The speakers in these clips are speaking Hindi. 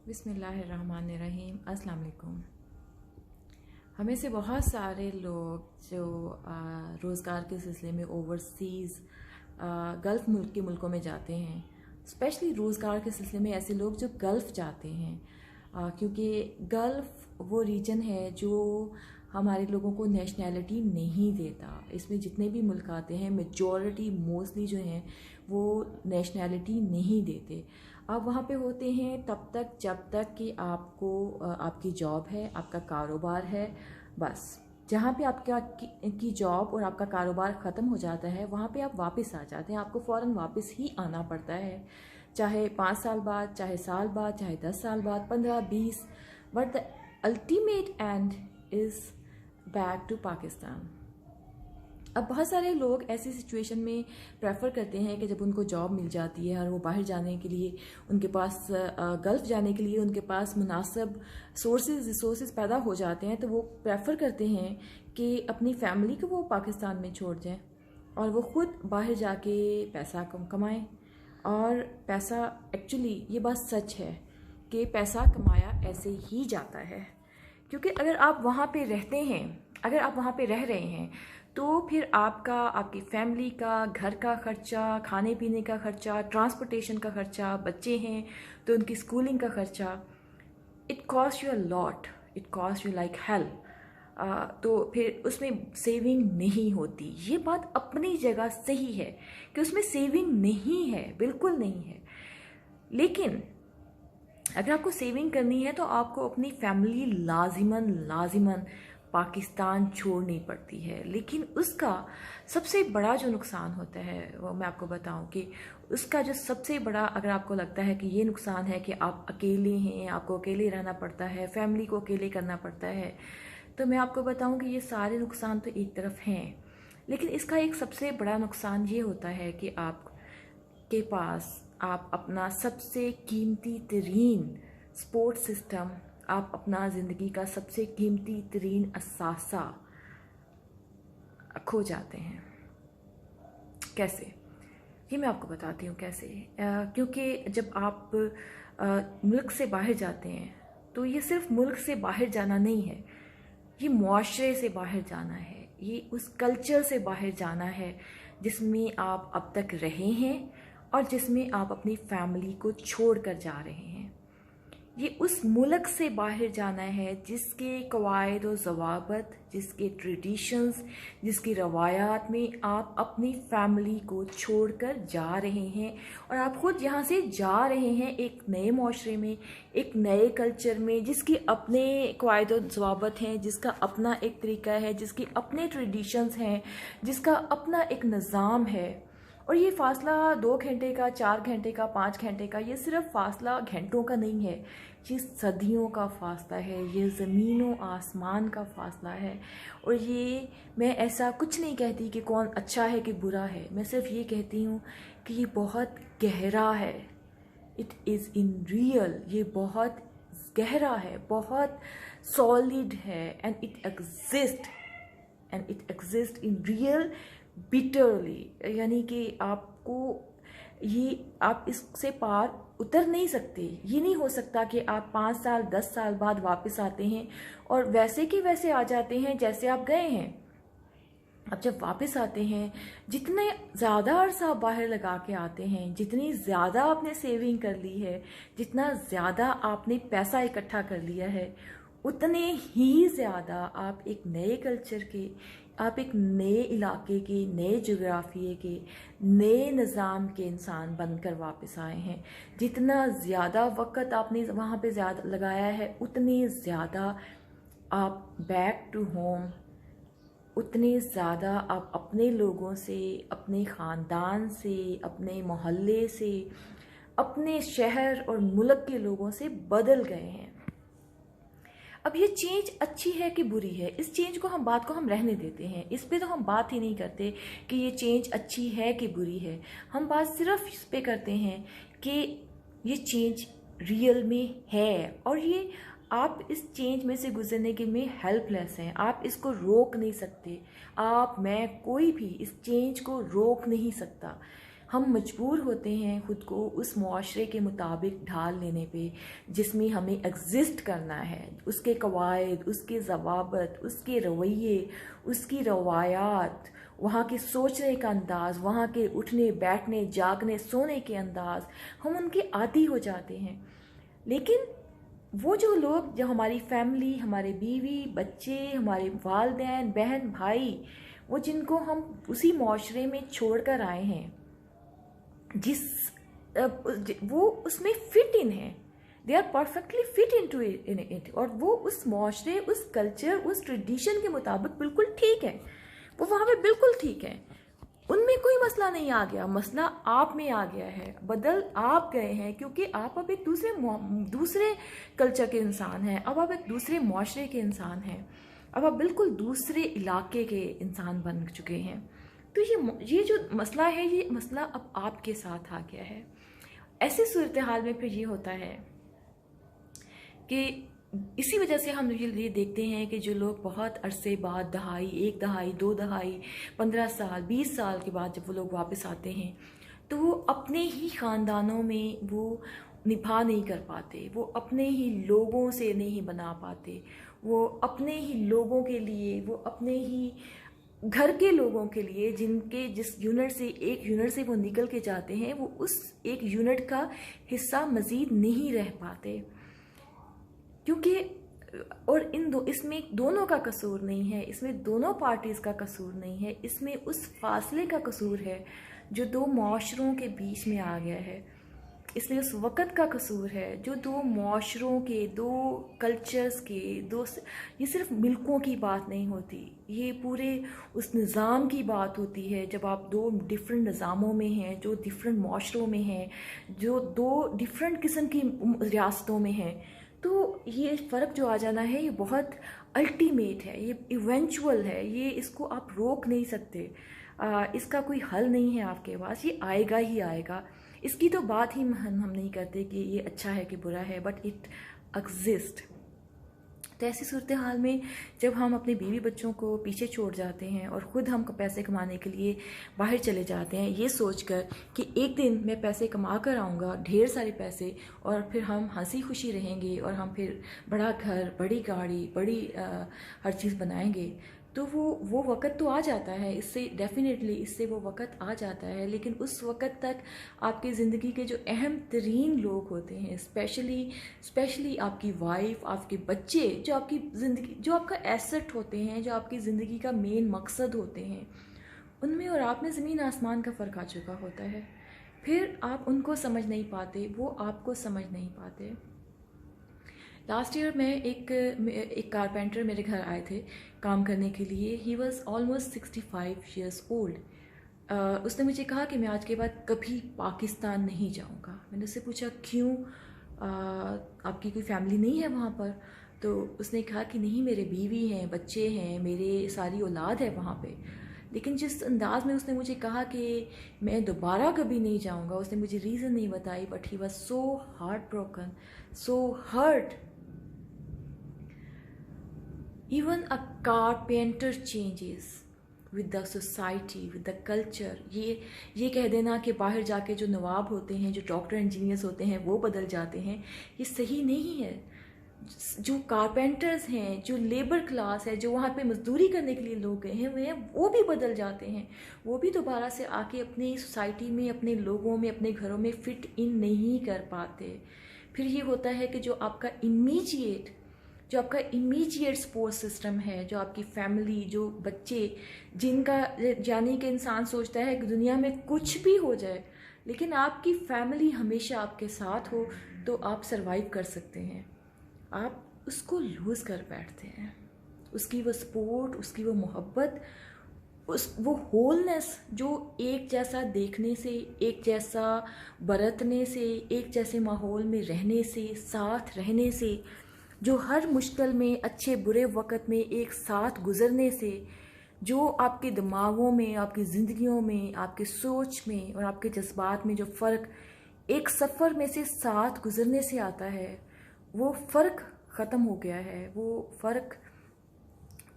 बिस्मिल्लाहिर्रहमानिर्रहीम। अस्सलाम वालेकुम। हमें से बहुत सारे लोग जो रोज़गार के सिलसिले में ओवरसीज़ गल्फ़ मुल्क के मुल्कों में जाते हैं, स्पेशली रोज़गार के सिलसिले में ऐसे लोग जो गल्फ़ जाते हैं, क्योंकि गल्फ़ वो रीजन है जो हमारे लोगों को नेशनैलिटी नहीं देता। इसमें जितने भी मुल्क आते हैं मेजॉरिटी मोस्टली जो हैं वो नेशनैलिटी नहीं देते। आप वहाँ पे होते हैं तब तक जब तक कि आपको आपकी जॉब है, आपका कारोबार है। बस जहाँ पे आपका की जॉब और आपका कारोबार ख़त्म हो जाता है वहाँ पे आप वापस आ जाते हैं। आपको फ़ौरन वापस ही आना पड़ता है, चाहे 5 साल बाद, चाहे साल बाद, चाहे 10 साल बाद, 15-20, but the ultimate end is back to Pakistan. अब बहुत सारे लोग ऐसी सिचुएशन में प्रेफर करते हैं कि जब उनको जॉब मिल जाती है और वो बाहर जाने के लिए उनके पास गल्फ़ जाने के लिए उनके पास मुनासिब रिसोर्सेज पैदा हो जाते हैं, तो वो प्रेफर करते हैं कि अपनी फैमिली को वो पाकिस्तान में छोड़ जाएं और वो ख़ुद बाहर जाके पैसा कमाएं। और पैसा एक्चुअली ये बात सच है कि पैसा कमाया ऐसे ही जाता है, क्योंकि अगर आप वहाँ पे रहते हैं, अगर आप वहाँ पे रह रहे हैं तो फिर आपका, आपकी फैमिली का, घर का खर्चा, खाने पीने का खर्चा, ट्रांसपोर्टेशन का खर्चा, बच्चे हैं तो उनकी स्कूलिंग का खर्चा, it cost you a lot, it cost you like hell. तो फिर उसमें सेविंग नहीं होती। ये बात अपनी जगह सही है कि उसमें सेविंग नहीं है, बिल्कुल नहीं है। लेकिन अगर आपको सेविंग करनी है तो आपको अपनी फैमिली लाजिमन पाकिस्तान छोड़नी पड़ती है। लेकिन उसका सबसे बड़ा जो नुकसान होता है वो मैं आपको बताऊं कि उसका जो सबसे बड़ा, अगर आपको लगता है कि ये नुकसान है कि आप अकेले हैं, आपको अकेले रहना पड़ता है, फैमिली को अकेले करना पड़ता है, तो मैं आपको बताऊं कि ये सारे नुकसान तो एक तरफ हैं, लेकिन इसका एक सबसे बड़ा नुकसान ये होता है कि आपके पास आप अपना सबसे कीमती तरीन सपोर्ट सिस्टम, आप अपना ज़िंदगी का सबसे कीमती तरीन असासा खो जाते हैं। कैसे, ये मैं आपको बताती हूँ कैसे। क्योंकि जब आप मुल्क से बाहर जाते हैं तो ये सिर्फ मुल्क से बाहर जाना नहीं है, ये मुआशरे से बाहर जाना है, ये उस कल्चर से बाहर जाना है जिसमें आप अब तक रहे हैं और जिसमें आप अपनी फैमिली को छोड़ कर जा रहे हैं। ये उस मुल्क से बाहर जाना है जिसके कवायद और ज़वाबत, जिसके ट्रेडिशंस, जिसकी रवायात में आप अपनी फैमिली को छोड़कर जा रहे हैं और आप ख़ुद यहाँ से जा रहे हैं एक नए माशरे में, एक नए कल्चर में, जिसकी अपने कवायद और ज़वाबत हैं, जिसका अपना एक तरीका है, जिसके अपने ट्रेडिशंस हैं, जिसका अपना एक निज़ाम है। और ये फ़ासला 2 घंटे का, 4 घंटे का, 5 घंटे का, ये सिर्फ फ़ासला घंटों का नहीं है, ये सदियों का फ़ासला है, ये ज़मीन व आसमान का फ़ासला है। और ये मैं ऐसा कुछ नहीं कहती कि कौन अच्छा है कि बुरा है, मैं सिर्फ ये कहती हूँ कि ये बहुत गहरा है। इट इज़ इन रियल, ये बहुत गहरा है, बहुत सॉलिड है, and it exist in real bitterly. यानी कि आपको ये, आप इससे पार उतर नहीं सकते। ये नहीं हो सकता कि आप 5 साल 10 साल बाद वापस आते हैं और वैसे के वैसे आ जाते हैं जैसे आप गए हैं। अब जब वापस आते हैं, जितने ज़्यादा अरसा बाहर लगा के आते हैं, जितनी ज़्यादा आपने सेविंग कर ली है, जितना ज़्यादा आपने पैसा इकट्ठा कर लिया है, उतने ही ज़्यादा आप एक नए कल्चर के, आप एक नए इलाके के, नए जोग्राफिए के, नए निज़ाम के इंसान बनकर वापस आए हैं। जितना ज़्यादा वक्त आपने वहाँ पे ज़्यादा लगाया है, उतनी ज़्यादा आप बैक टू होम, उतने ज़्यादा आप अपने लोगों से, अपने ख़ानदान से, अपने मोहल्ले से, अपने शहर और मुल्क के लोगों से बदल गए हैं। अब ये चेंज अच्छी है कि बुरी है, इस चेंज को हम रहने देते हैं। इस पे तो हम बात ही नहीं करते कि ये चेंज अच्छी है कि बुरी है। हम बात सिर्फ इस पे करते हैं कि ये चेंज रियल में है और ये आप इस चेंज में से गुजरने के में हेल्पलेस हैं। आप इसको रोक नहीं सकते, आप, मैं, कोई भी इस चेंज को रोक नहीं सकता। हम मजबूर होते हैं ख़ुद को उस मुआशरे के मुताबिक ढाल लेने पे जिसमें हमें एग्जिस्ट करना है, उसके कवायद, उसके ज़वाबित, उसके रवैये, उसकी रवायात, वहाँ के सोचने का अंदाज़, वहाँ के उठने बैठने जागने सोने के अंदाज़, हम उनके आदी हो जाते हैं। लेकिन वो जो लोग, जो हमारी फैमिली, हमारे बीवी बच्चे, हमारे वालिदैन बहन भाई, वो जिनको हम उसी माशरे में छोड़ कर आए हैं, वो उसमें फिट इन है, they are perfectly fit in it, और वो उस माशरे, उस कल्चर, उस ट्रेडिशन के मुताबिक बिल्कुल ठीक है, वो वहाँ पे बिल्कुल ठीक है, उनमें कोई मसला नहीं आ गया। मसला आप में आ गया है, बदल आप गए हैं, क्योंकि आप अब एक दूसरे कल्चर के इंसान हैं, अब आप एक दूसरे माशरे के इंसान हैं, अब आप बिल्कुल दूसरे इलाके के इंसान बन चुके हैं। तो ये जो मसला है, ये मसला अब आपके साथ आ गया है। ऐसी सूरत हाल में फिर ये होता है कि इसी वजह से हम ये देखते हैं कि जो लोग बहुत अरसे बाद, दहाई, 1 दहाई, 2 दहाई, 15 साल, 20 साल के बाद जब वो लोग वापस आते हैं, तो वो अपने ही ख़ानदानों में वो निभा नहीं कर पाते, वो अपने ही लोगों से नहीं बना पाते, वो अपने ही लोगों के लिए, वो अपने ही घर के लोगों के लिए, जिस यूनिट से, एक यूनिट से वो निकल के जाते हैं, वो उस एक यूनिट का हिस्सा मज़ीद नहीं रह पाते। क्योंकि और इसमें दोनों का कसूर नहीं है, इसमें दोनों पार्टीज़ का कसूर नहीं है, इसमें उस फासले का कसूर है जो 2 माशरों के बीच में आ गया है। इसलिए उस वक़्त का कसूर है जो 2 माशरों के, 2 कल्चर्स के, ये सिर्फ मिल्कों की बात नहीं होती, ये पूरे उस निज़ाम की बात होती है। जब आप 2 डिफरेंट निज़ामों में हैं, जो डिफरेंट माशरों में हैं, जो 2 डिफरेंट किस्म की रियासतों में हैं, तो ये फ़र्क जो आ जाना है, ये बहुत अल्टीमेट है, ये इवेंचुअल है, ये इसको आप रोक नहीं सकते, इसका कोई हल नहीं है आपके पास, ये आएगा ही आएगा। इसकी तो बात ही हम नहीं करते कि ये अच्छा है कि बुरा है, बट इट एग्जिस्ट। तो ऐसी सूरत हाल में जब हम अपने बीवी बच्चों को पीछे छोड़ जाते हैं और ख़ुद हम पैसे कमाने के लिए बाहर चले जाते हैं, ये सोचकर कि एक दिन मैं पैसे कमा कर आऊँगा, ढेर सारे पैसे, और फिर हम हंसी खुशी रहेंगे और हम फिर बड़ा घर, बड़ी गाड़ी, बड़ी हर चीज़ बनाएंगे, तो वो वक़्त तो आ जाता है, इससे डेफिनेटली इससे वो वक़्त आ जाता है। लेकिन उस वक़्त तक आपकी ज़िंदगी के जो अहम तरीन लोग होते हैं, स्पेशली आपकी वाइफ, आपके बच्चे, जो आपकी ज़िंदगी, जो आपका एसेट होते हैं, जो आपकी ज़िंदगी का मेन मकसद होते हैं, उनमें और आप में ज़मीन आसमान का फ़र्क आ चुका होता है। फिर आप उनको समझ नहीं पाते, वो आपको समझ नहीं पाते। लास्ट ईयर में एक कारपेंटर मेरे घर आए थे काम करने के लिए। He was almost 65 years old. उसने मुझे कहा कि मैं आज के बाद कभी पाकिस्तान नहीं जाऊंगा। मैंने उससे पूछा क्यों, आपकी कोई फैमिली नहीं है वहाँ पर? तो उसने कहा कि नहीं, मेरे बीवी हैं, बच्चे हैं, मेरे सारी औलाद है वहाँ पे। लेकिन जिस अंदाज में उसने मुझे कहा कि मैं दोबारा कभी नहीं जाऊंगा, उसने मुझे रीज़न नहीं बताई, but he was so heart broken, so hurt. Even a carpenter changes with the society, with the culture। ये कह देना कि बाहर जाके जो नवाब होते हैं, जो डॉक्टर इंजीनियर्स होते हैं, वो बदल जाते हैं, ये सही नहीं है। जो कारपेंटर्स हैं, जो लेबर क्लास है, जो वहाँ पे मजदूरी करने के लिए लोग गए हैं, वो भी बदल जाते हैं, वो भी दोबारा से आके अपनी सोसाइटी में, अपने लोगों में, अपने घरों में फ़िट इन नहीं कर पाते। फिर ये होता है कि जो आपका इमीडिएट सपोर्ट सिस्टम है, जो आपकी फैमिली, जो बच्चे, जिनका यानी कि इंसान सोचता है कि दुनिया में कुछ भी हो जाए लेकिन आपकी फैमिली हमेशा आपके साथ हो, तो आप सरवाइव कर सकते हैं, आप उसको लूज़ कर बैठते हैं। उसकी वो सपोर्ट, उसकी वो मोहब्बत, वो होलनेस जो एक जैसा देखने से, एक जैसा बरतने से, एक जैसे माहौल में रहने से, साथ रहने से, जो हर मुश्किल में, अच्छे बुरे वक़्त में एक साथ गुज़रने से, जो आपके दिमागों में, आपकी ज़िंदगियों में, आपके सोच में और आपके जज्बात में जो फ़र्क एक सफ़र में से साथ गुज़रने से आता है, वो फ़र्क ख़त्म हो गया है। वो फ़र्क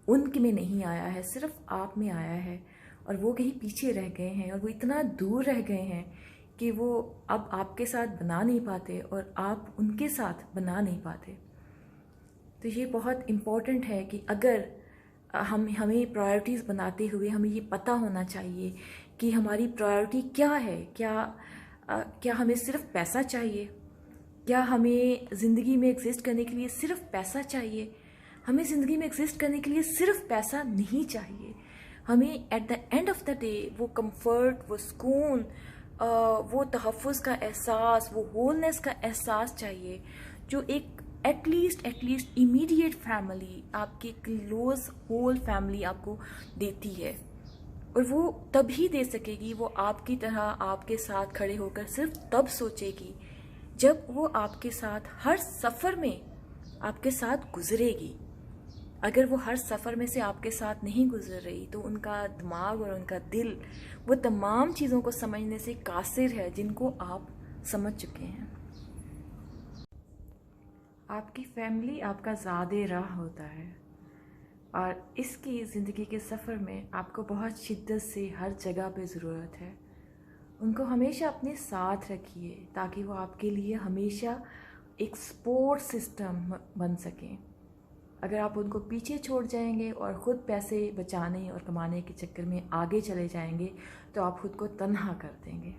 उनके में नहीं आया है, सिर्फ आप में आया है। और वो कहीं पीछे रह गए हैं और वो इतना दूर रह गए हैं कि वो अब आपके साथ बना नहीं पाते और आप उनके साथ बना नहीं पाते। तो ये बहुत इम्पोर्टेंट है कि अगर हमें प्रायोरिटीज़ बनाते हुए हमें ये पता होना चाहिए कि हमारी प्रायोरिटी क्या है। क्या हमें सिर्फ पैसा चाहिए? क्या हमें ज़िंदगी में एग्जिस्ट करने के लिए सिर्फ पैसा चाहिए? हमें ज़िंदगी में एग्जिस्ट करने के लिए सिर्फ पैसा नहीं चाहिए। हमें at the end of the day वो कंफर्ट, वो सुकून, वो तहफ़्फ़ुज़ का एहसास, वो होलनेस का एहसास चाहिए जो एक एटलीस्ट इमीडिएट फैमिली, आपकी क्लोज होल फैमिली आपको देती है। और वो तभी दे सकेगी, वो आपकी तरह आपके साथ खड़े होकर सिर्फ तब सोचेगी जब वो आपके साथ हर सफ़र में आपके साथ गुजरेगी। अगर वो हर सफ़र में से आपके साथ नहीं गुजर रही तो उनका दिमाग और उनका दिल वो तमाम चीज़ों को समझने से कासिर है जिनको आप समझ चुके हैं। आपकी फैमिली आपका ज़ादे राह होता है और इसकी ज़िंदगी के सफ़र में आपको बहुत शिद्दत से हर जगह पे ज़रूरत है। उनको हमेशा अपने साथ रखिए ताकि वो आपके लिए हमेशा एक सपोर्ट सिस्टम बन सकें। अगर आप उनको पीछे छोड़ जाएंगे और ख़ुद पैसे बचाने और कमाने के चक्कर में आगे चले जाएंगे तो आप ख़ुद को तन्हा कर देंगे।